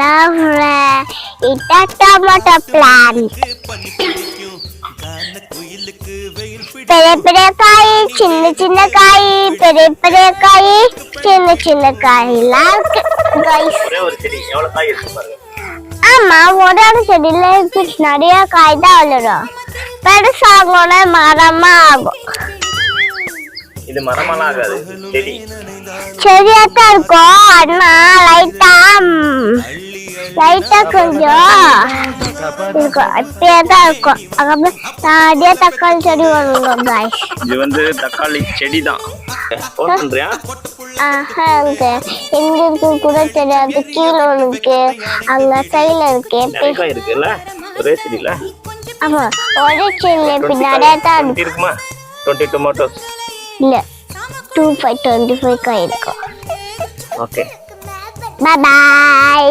love it's a tomato plant. பெரிய பெரிய காய் சின்ன சின்ன காய் பெரிய பெரிய காய் சின்ன சின்ன காயெல்லாம் இருக்கு guys. ஒரு செடி எவ்வளவு காய் இருக்கு பாருங்க. ஆமா ஒரு செடியில நிறைய காய் தான் வளரும். பெருசாகணும்னா மரமா ஆகும். இது மரமாலாம் ஆகாது, செடி. செடியாத்தான் இருக்கும். ஆனா லைட்டா கொஞ்சம் இருக்கும். அப்படியேதான் இருக்கும். அதுக்கப்புறம் நிறைய தக்காளி செடி வரும் guys. இது வந்து தக்காளி செடி தான். போன் பண்றியா? எங்க இருக்கு கூட தெரியாது. கீழே இருக்கு, அங்க சைடுல இருக்கு. இருக்குல்ல ஒரே செடியில. ஆமா ஒரே செடியில பின்னாடியே தான் இருக்குமா? 20 tomatoes இல்ல 25 காய் இருக்கும். Okay bye by.